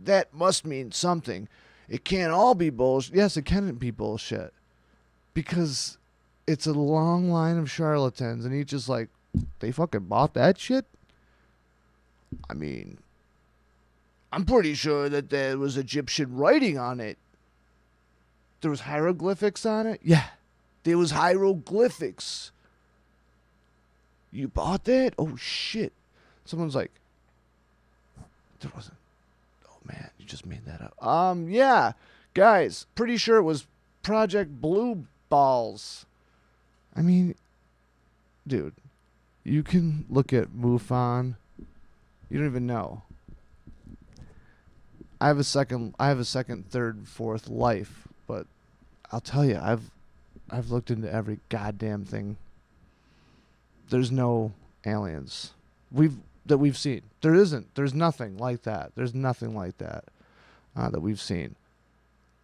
That must mean something. It can't all be bullshit. Yes, it can be bullshit. Because it's a long line of charlatans, and each is like, they fucking bought that shit? I mean, I'm pretty sure that there was Egyptian writing on it. there was hieroglyphics on it? Yeah. There was hieroglyphics. You bought that? Oh, shit. Someone's like, there wasn't. Oh, man, you just made that up. Yeah. Guys, pretty sure it was Project Blue Balls. I mean, dude, you can look at MUFON. You don't even know. I have a second, third, fourth life, but I'll tell you, I've looked into every goddamn thing. There's no aliens that we've seen. There isn't. There's nothing like that. There's nothing like that that we've seen.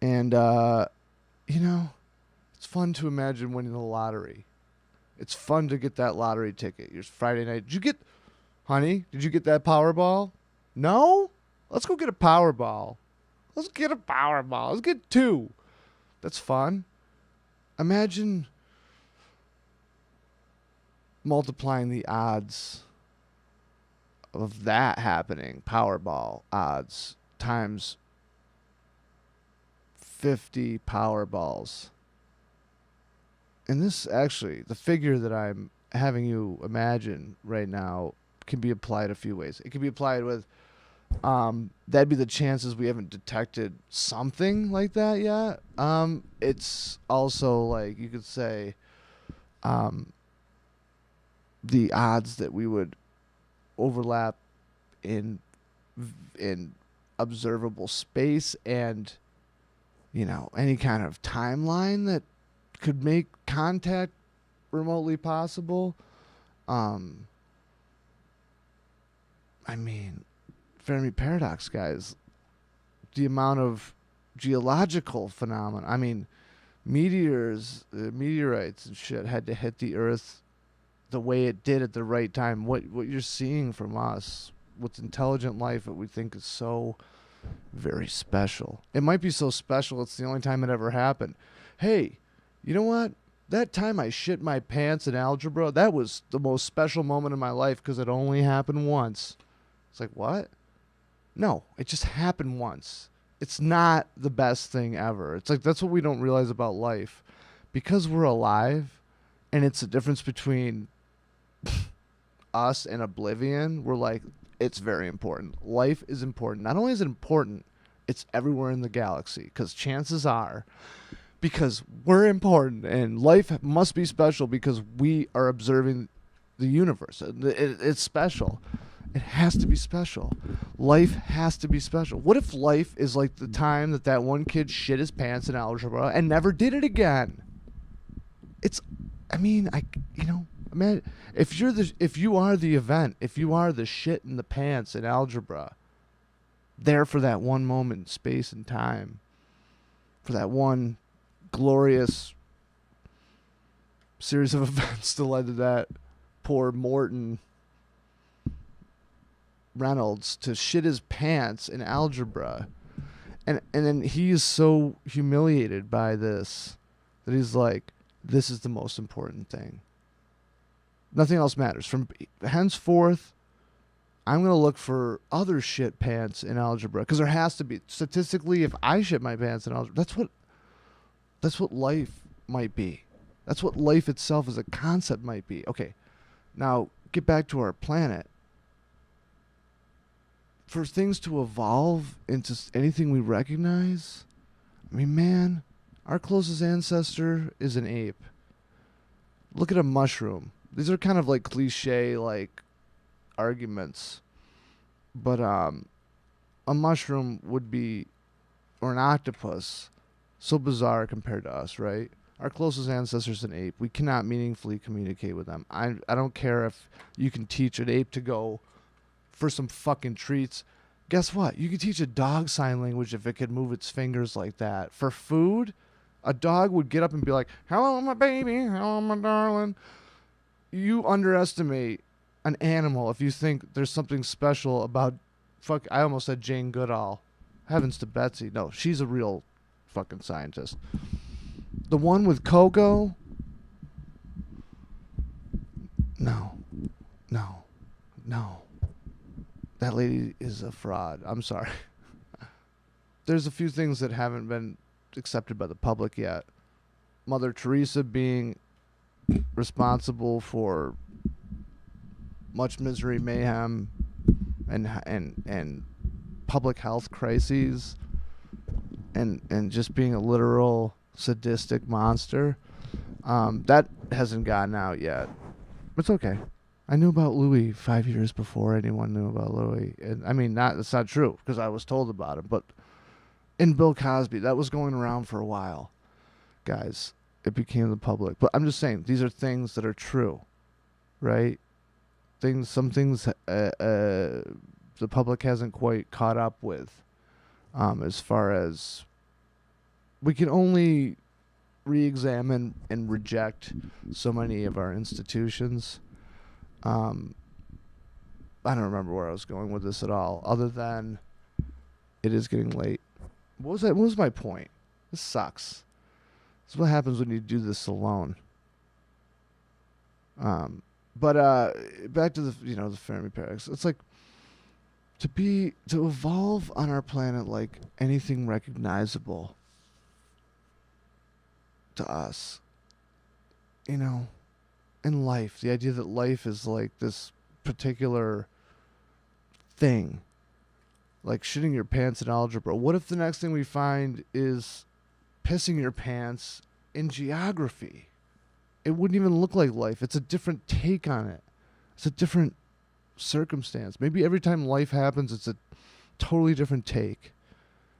And you know, it's fun to imagine winning the lottery. It's fun to get that lottery ticket. It's Friday night. Did you get that Powerball? No? Let's go get a Powerball. Let's get 2. That's fun. Imagine multiplying the odds of that happening, Powerball odds, times 50 Powerballs. And this actually, the figure that I'm having you imagine right now can be applied a few ways. It can be applied with, that'd be the chances we haven't detected something like that yet. It's also like, you could say, the odds that we would overlap in observable space and, you know, any kind of timeline that could make contact remotely possible. I mean, Fermi paradox, guys. The amount of geological phenomena. I mean, meteorites and shit had to hit the Earth the way it did at the right time. What you're seeing from us, what's intelligent life that we think is so very special. It might be so special it's the only time it ever happened. Hey, you know what? That time I shit my pants in algebra, that was the most special moment in my life because it only happened once. It's like, what? No, it just happened once. It's not the best thing ever. It's like, that's what we don't realize about life. Because we're alive, and it's the difference between us and oblivion, we're like, it's very important. Life is important. Not only is it important, it's everywhere in the galaxy. Because chances are, because we're important, and life must be special because we are observing the universe. It's special. It has to be special. Life has to be special. What if life is like the time that one kid shit his pants in algebra and never did it again? Man, if you are the event, if you are the shit in the pants in algebra, there for that one moment in space and time, for that one glorious series of events that led to that poor Morton Reynolds to shit his pants in algebra, and then he is so humiliated by this that he's like, this is the most important thing. Nothing else matters. From henceforth, I'm going to look for other shit pants in algebra because there has to be. Statistically, if I shit my pants in algebra, that's what life might be. That's what life itself as a concept might be. Okay, now get back to our planet. For things to evolve into anything we recognize, I mean, man, our closest ancestor is an ape. Look at a mushroom. These are kind of like cliche, like, arguments. But a mushroom would be, or an octopus, so bizarre compared to us, right? Our closest ancestor is an ape. We cannot meaningfully communicate with them. I don't care if you can teach an ape to go for some fucking treats. Guess what? You could teach a dog sign language if it could move its fingers like that. For food, a dog would get up and be like, hello, my baby. Hello, my darling. You underestimate an animal if you think there's something special about... I almost said Jane Goodall. Heavens to Betsy. No, she's a real fucking scientist. The one with Coco? No. That lady is a fraud. I'm sorry. There's a few things that haven't been accepted by the public yet. Mother Teresa being responsible for much misery, mayhem, and public health crises, and just being a literal sadistic monster. That hasn't gotten out yet. It's okay. I knew about Louis 5 years before anyone knew about Louis. And I mean, that's not true because I was told about it. But in Bill Cosby, that was going around for a while, guys. It became the public. But I'm just saying, these are things that are true, right? Some things the public hasn't quite caught up with, as far as we can only re-examine and reject so many of our institutions. I don't remember where I was going with this at all, other than it is getting late. What was my point? This sucks. This is what happens when you do this alone. But back to the Fermi paradox. It's like to evolve on our planet like anything recognizable to us. In life, the idea that life is like this particular thing, like shitting your pants in algebra. What if the next thing we find is pissing your pants in geography? It wouldn't even look like life. It's a different take on it. It's a different circumstance. Maybe every time life happens, it's a totally different take.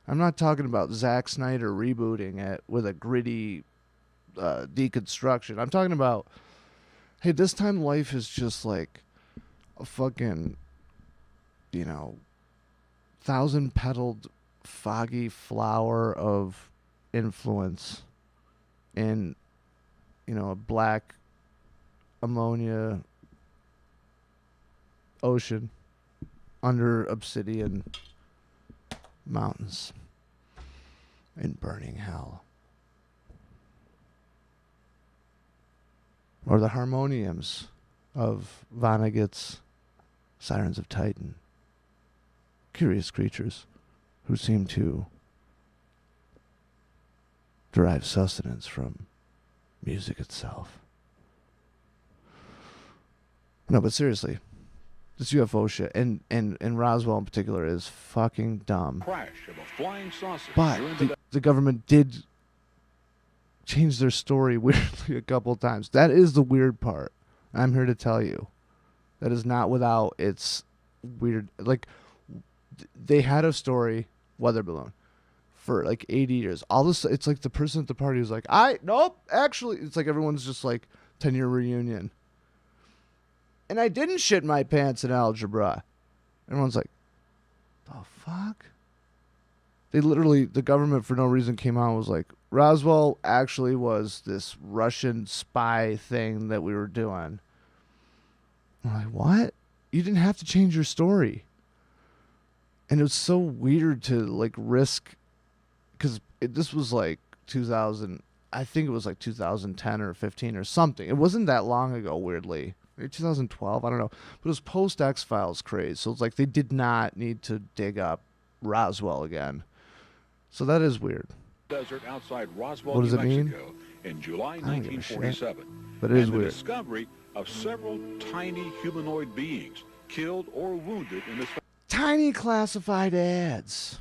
I'm not talking about Zack Snyder rebooting it with a gritty deconstruction. I'm talking about, hey, this time life is just like a fucking, 1,000-petaled foggy flower of influence in, a black ammonia ocean under obsidian mountains in burning hell. Or the harmoniums of Vonnegut's Sirens of Titan. Curious creatures who seem to derive sustenance from music itself. No, but seriously, this UFO shit, and Roswell in particular, is fucking dumb.
Crash of a flying saucer.
But the government did change their story weirdly a couple of times. That is the weird part. I'm here to tell you. That is not without its weird... Like, they had a story, weather balloon, for like 80 years. All this, it's like the person at the party was like, nope, actually, it's like everyone's just like 10-year reunion. And I didn't shit my pants in algebra. Everyone's like, the fuck? They literally, the government for no reason came out and was like, Roswell actually was this Russian spy thing that we were doing. I'm like, what? You didn't have to change your story. And it was so weird to like risk, because this was like 2000, I think it was like 2010 or 15 or something. It wasn't that long ago, weirdly. Maybe 2012, I don't know. But it was post X-Files craze. So it's like they did not need to dig up Roswell again. So that is weird.
Desert outside Roswell,
what does
New
it mean?
Mexico in July 1947.
But it is
and
weird.
The discovery of several tiny humanoid beings killed or wounded in this.
Tiny classified ads.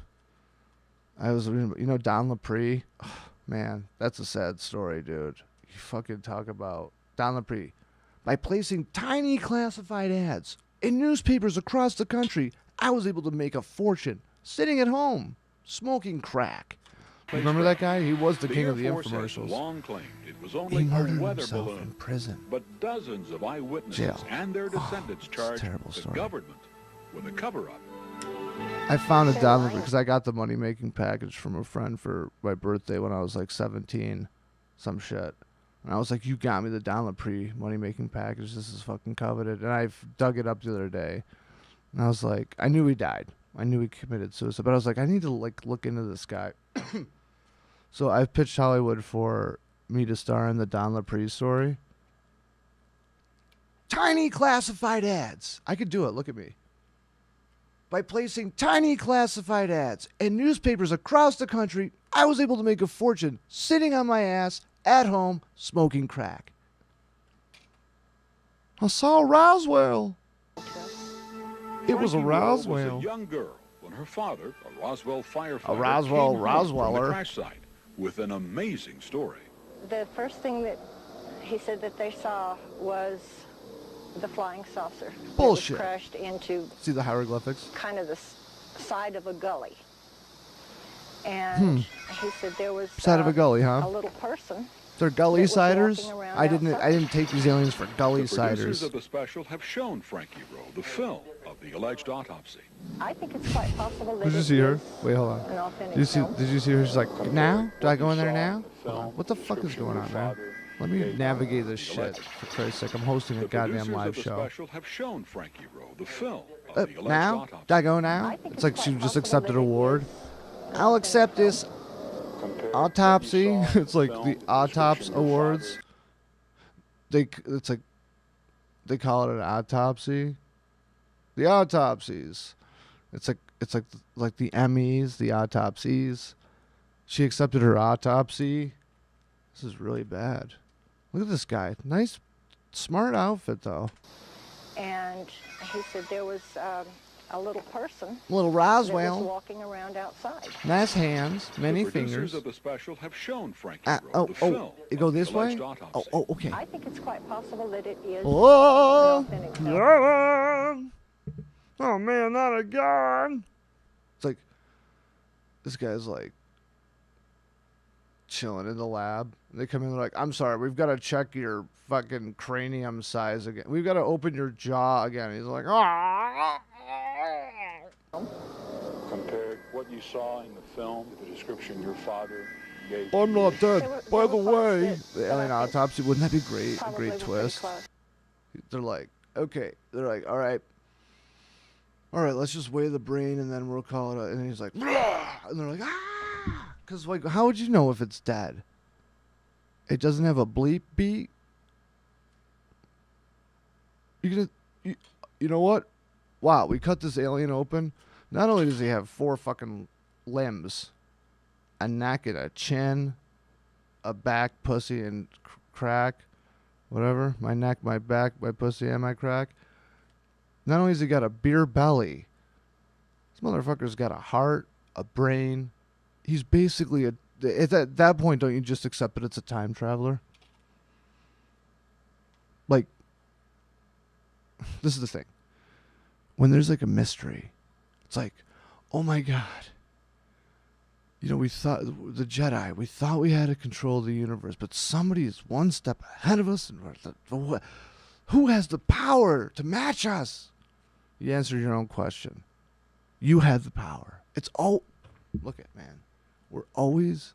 I was, Don Lapre. Oh, man, that's a sad story, dude. You fucking talk about Don Lapre. By placing tiny classified ads in newspapers across the country, I was able to make a fortune sitting at home, smoking crack. Remember that guy? He was the king of the infomercials.
Long claimed it was only
he murdered
a weather
himself
balloon.
in prison.
But dozens of eyewitnesses
Jail.
and their descendants charged the government with a cover-up.
I found a Don Lapre because I got the money-making package from a friend for my birthday when I was like 17, some shit. And I was like, you got me the Don Lapre money-making package. This is fucking coveted. And I dug it up the other day. And I was like, I knew he died. I knew he committed suicide. But I was like, I need to like look into this guy. So I've pitched Hollywood for me to star in the Don Lapre story. Tiny classified ads. I could do it. Look at me. by placing tiny classified ads in newspapers across the country, I was able to make a fortune sitting on my ass at home smoking crack. I saw Roswell. It was a Roswell.
Was a young girl when her father, a Roswell firefighter,
A Roswell
came home from the
Rosweller.
crash site with an amazing story.
The first thing that he said that they saw was the flying saucer.
Bullshit.
It was crashed into
See the hieroglyphics?
kind of the side of a gully. And he said there was
Side of a gully, huh?
a little person.
They're gully
that was
ciders?
walking around
I didn't
outside.
take these aliens for gully
The producers
ciders.
of the special have shown Frankie Rowe the film of the alleged autopsy.
I think it's quite possible that
Did you
it
see her?
is
Wait, hold on.
an authentic
Did you see?
film.
Did you see her? She's like, now? Do I go in there now? Hold on. What the fuck is going on, man? Let me navigate this shit. For Christ's sake, I'm hosting a
The
goddamn
producers
live
of the
show.
special have shown Frankie Rowe the film of the alleged
Now?
autopsy.
Do I go now? It's like she just accepted an award. I'll accept this autopsy. It's like the autopsy awards. It's like they call it an autopsy. The autopsies. It's like the Emmys, the autopsies. She accepted her autopsy. This is really bad. Look at this guy. Nice, smart outfit though.
And he said there was a little person.
Little
that
Roswell.
was walking around outside.
Nice hands, many
The producers
fingers.
of the special have shown Frankie
Ah,
Rowe
oh,
the film
oh, it go
of the
this way?
alleged
Oh,
autopsy.
oh, okay.
I think it's quite possible that it is
Oh,
an authentic film.
gun. Oh man, not a gun. It's like this guy's like chilling in the lab. They come in, they're like, I'm sorry, we've got to check your fucking cranium size again. We've got to open your jaw again. He's like, ah.
Compared what you saw in the film with the description your father gave.
I'm not dead.
There were
By the
parts
way,
that
the alien
I think
autopsy, wouldn't that be great? A
probably
great
were pretty
twist.
close.
They're like, okay. They're like, all right, let's just weigh the brain and then we'll call it. And he's like, "Rah!" And they're like, ah, because like, how would you know if it's dead? It doesn't have a bleep beat. You know what? Wow, we cut this alien open. Not only does he have 4 fucking limbs, a neck and a chin, a back, pussy, and crack, whatever. My neck, my back, my pussy, and my crack. Not only has he got a beer belly, this motherfucker's got a heart, a brain. He's basically at that point, don't you just accept that it's a time traveler? Like, this is the thing. When there's like a mystery, it's like, oh my God. You know, we thought, the Jedi, we thought we had to control the universe, but somebody is one step ahead of us. And who has the power to match us? You answer your own question. You have the power. It's all, look at, man. We're always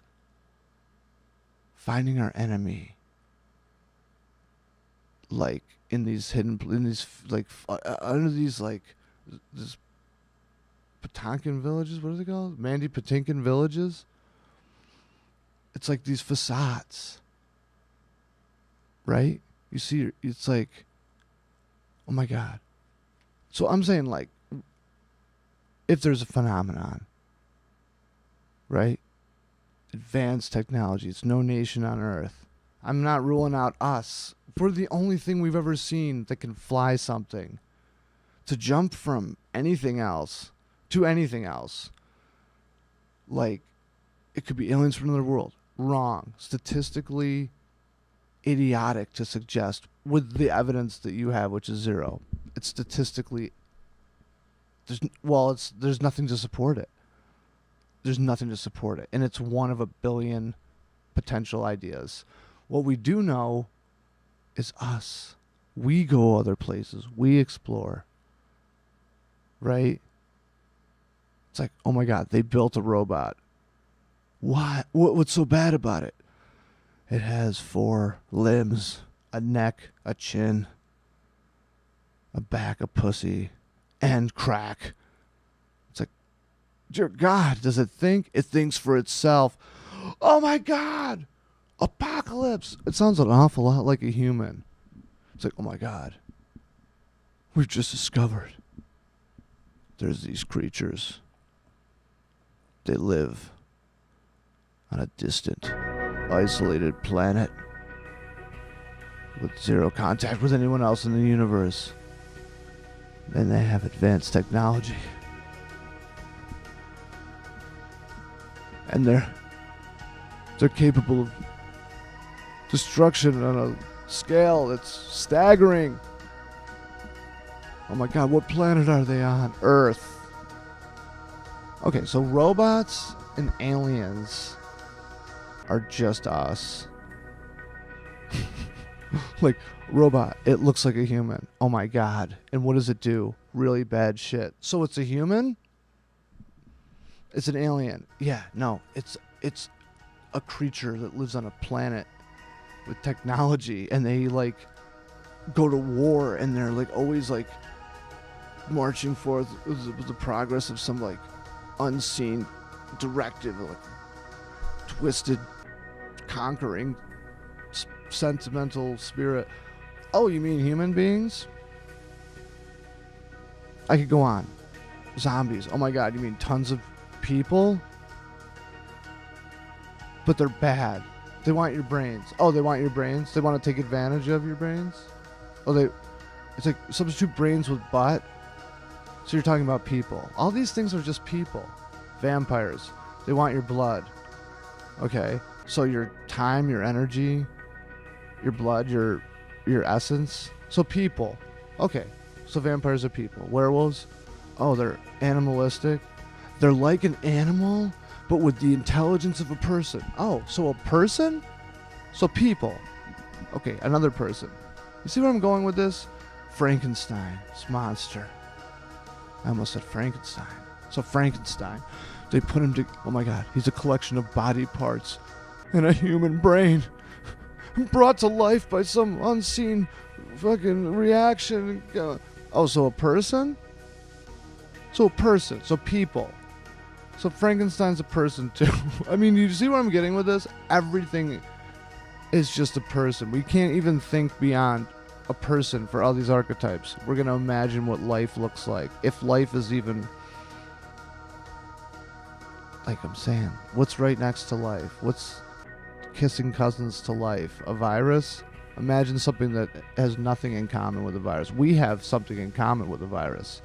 finding our enemy. Like in these like under these like this Patinkin villages. What are they called? Mandy Patinkin villages. It's like these facades, right? You see, it's like, oh my God. So I'm saying, like, if there's a phenomenon, right? Advanced technology. It's no nation on earth. I'm not ruling out us. We're the only thing we've ever seen that can fly something. To jump from anything else to anything else. Like, it could be aliens from another world. Wrong. Statistically idiotic to suggest with the evidence that you have, which is 0. It's statistically, there's nothing to support it. There's nothing to support it. And it's one of a billion potential ideas. What we do know is us. We go other places. We explore. Right? It's like, oh my God, they built a robot. What? What's so bad about it? It has 4 limbs, a neck, a chin, a back, a pussy, and crack. It's like, dear God, does it think? It thinks for itself. Oh my God, apocalypse. It sounds an awful lot like a human. It's like, oh my God, we've just discovered there's these creatures. They live on a distant, isolated planet with zero contact with anyone else in the universe. And they have advanced technology. And they're capable of destruction on a scale that's staggering. Oh my god, what planet are they on? Earth. Okay, so robots and aliens are just us. Like, robot, it looks like a human. Oh my god. And what does it do? Really bad shit. So it's a human? It's an alien. Yeah, no, it's a creature that lives on a planet with technology, and they like go to war, and they're like always like marching forth with the progress of some like unseen directive, like twisted, conquering, sentimental spirit. Oh, you mean human beings? I could go on. Zombies. Oh my god, you mean tons of people? But they're bad. They want your brains. Oh, they want your brains? They want to take advantage of your brains? Oh, it's like substitute brains with butt? So you're talking about people. All these things are just people. Vampires. They want your blood. Okay. So your time, your energy, your blood, your essence. So people. Okay. So vampires are people. Werewolves? Oh, they're animalistic. They're like an animal, but with the intelligence of a person. Oh, so a person? So people. Okay, another person. You see where I'm going with this? Frankenstein. This monster. I almost said Frankenstein. So Frankenstein. They put him to... Oh my god. He's a collection of body parts and a human brain. Brought to life by some unseen fucking reaction. Oh, so a person? So a person. So people. So Frankenstein's a person too. I mean, you see where I'm getting with this? Everything is just a person. We can't even think beyond a person for all these archetypes. We're going to imagine what life looks like. If life is even... Like I'm saying, what's right next to life? What's kissing cousins to life? A virus? Imagine something that has nothing in common with a virus. We have something in common with a virus.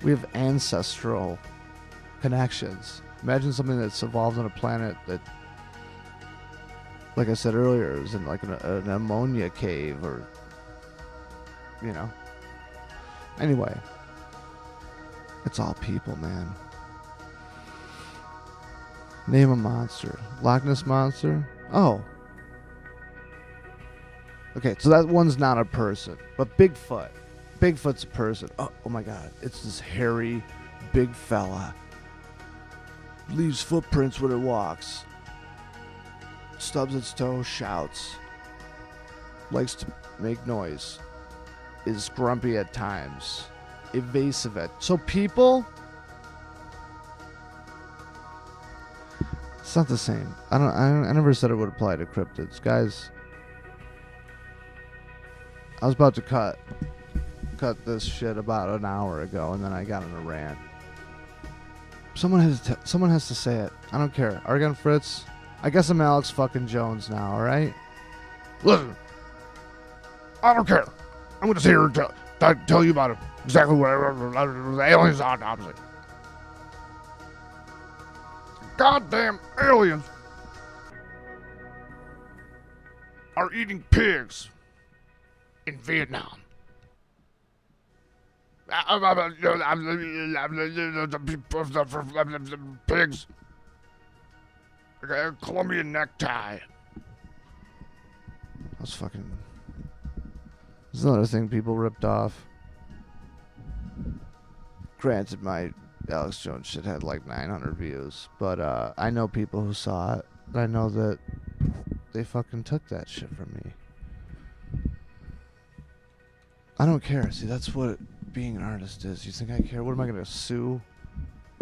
We have ancestral connections. Imagine something that's evolved on a planet that, like I said earlier, is in like an ammonia cave, or, you know. Anyway, it's all people, man. Name a monster. Loch Ness Monster? Oh. Okay, so that one's not a person. But Bigfoot. Bigfoot's a person. Oh my god. It's this hairy, big fella. Leaves footprints when it walks. Stubs its toe, shouts. Likes to make noise. Is grumpy at times. Evasive at... So people... It's not the same. I never said it would apply to cryptids. Guys, I was about to cut this shit about an hour ago, and then I got in a rant. Someone has to say it. I don't care. Argon Fritz, I guess I'm Alex fucking Jones now, alright?
Listen, I don't care. I'm going to sit here and tell you about it. Exactly what the aliens autopsy. Goddamn aliens are eating pigs in Vietnam. Pigs. A Colombian necktie.
That's fucking... There's another thing people ripped off. Granted, my Alex Jones shit had like 900 views, but I know people who saw it. I know that they fucking took that shit from me. I don't care. See, that's what being an artist is. You think I care? What am I gonna sue?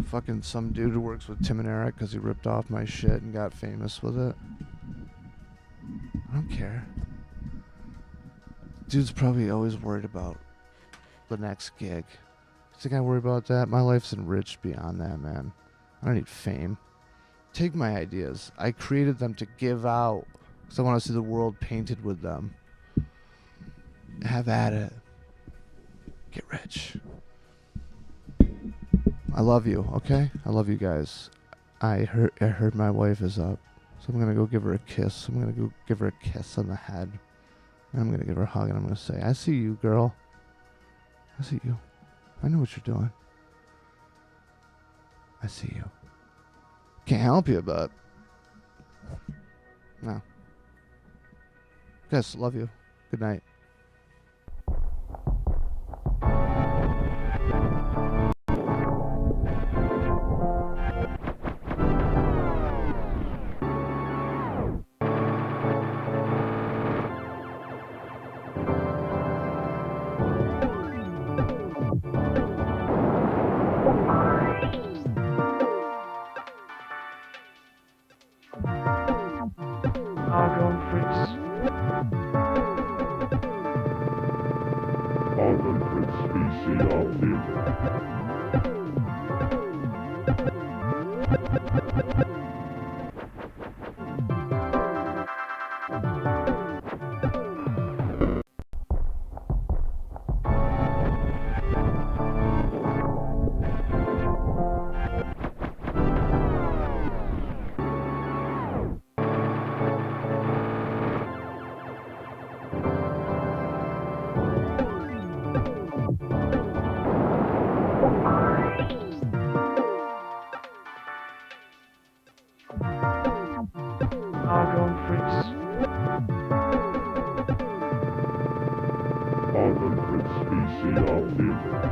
Fucking some dude who works with Tim and Eric because he ripped off my shit and got famous with it? I don't care. Dude's probably always worried about the next gig. Think I worry about that? My life's enriched beyond that, man. I don't need fame. Take my ideas. I created them to give out because I want to see the world painted with them. Have at it. Get rich. I love you, okay? I love you guys. I heard my wife is up, so I'm gonna go give her a kiss. I'm gonna go give her a kiss on the head. And I'm gonna give her a hug and I'm gonna say, I see you, girl. I see you. I know what you're doing. I see you. Can't help you, but no. Guys, love you. Good night.
Argon Fritz.
Argon Fritz VCR theater.
Argon Fritz.
Argon Fritz VCR theater.